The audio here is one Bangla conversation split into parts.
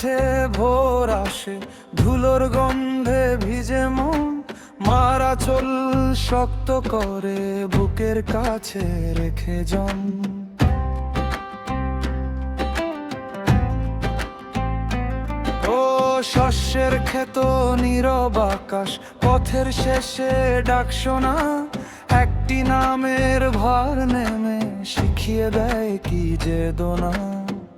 মাঠে ভোর আসে, ধুলোর গন্ধে ভিজে মন, মারা চল শক্ত করে বুকের কাছে রেখে জন। ও শস্যের ক্ষেত নীরব আকাশ, পথের শেষে ডাক শোনা, একটি নামের ভার নেমে শিখিয়ে দেয় কি যে দোনা।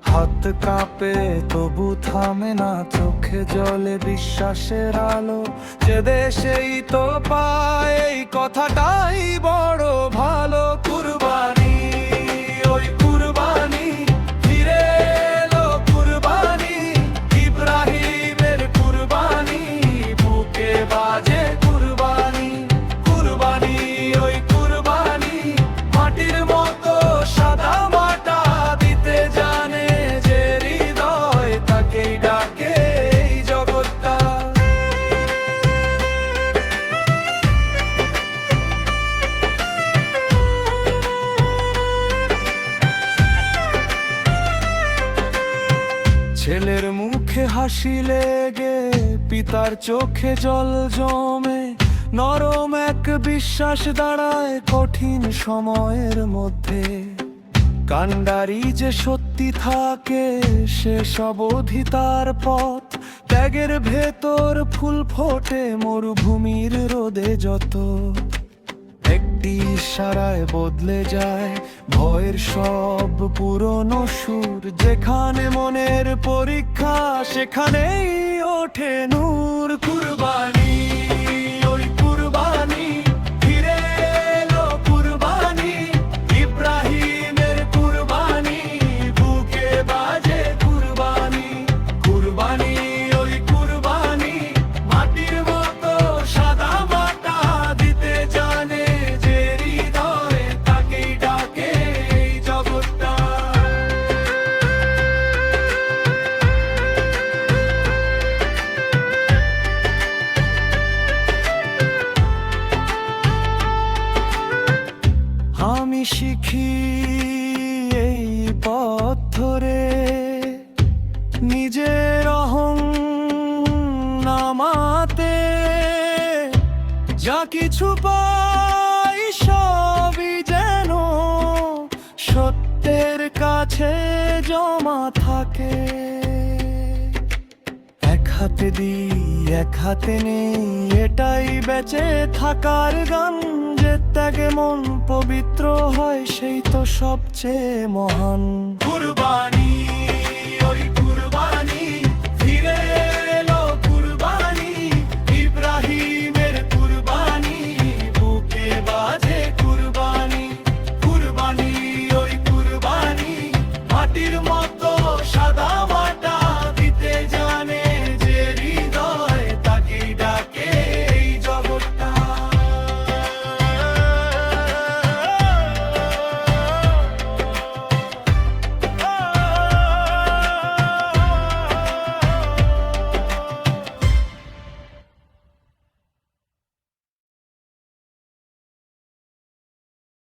হাত কাঁপে তবু থামে না, চোখে জলে বিশ্বাসের আলো, যে দেশেই তো পায় এই কথাটাই বড় ভালো। কুরবানি, ওই কুরবানি, ফিরে এলো কুরবানি, ইব্রাহিমের কুরবানি, বুকে বাজে কুরবানি। কুরবানি, ওই কুরবানি, মাটির মতো সাদা মাটা দিতে জানে যে হৃদয়, তাকেই ডাকে এই জগৎটা। ছেলের মুখে হাসি লেগে পিতার চোখে জল জমে, নরম এক বিশ্বাস দাঁড়ায় কঠিন সময়ের মধ্যে। কান্ডারি যে সত্যি থাকে সে সব অধিতার পথ, ত্যাগের ভেতর ফুল ফোটে মরুভূমির রোদে যত। একটি ইশারায় বদলে যায় ভয়ের সব পুরনো সুর, যেখানে মনের পরীক্ষা সেখানেই ওঠে নূর। কুরবানি, ওই কুরবানি, ফিরে এলো কুরবানি, ইব্রাহিমের কুরবানি, বুকে বাজে কুরবানি। কুরবানি, ওই কুরবানি, মাটির মতো সাদা মাটা দিতে জানে যে হৃদয়, তাকেই ডাকে এই জগৎটা। আমি শিখি এই পথ ধরে নিজের অহং নামাতে, যা কিছু পাই সবই যেন সত্যের কাছে জমা থাকে। এক হাতে দিই এক হাতে নেই, এটাই বেঁচে থাকার গান, যে ত্যাগে মন পবিত্র হয় সেই তো সবচেয়ে মহান। কুরবানি।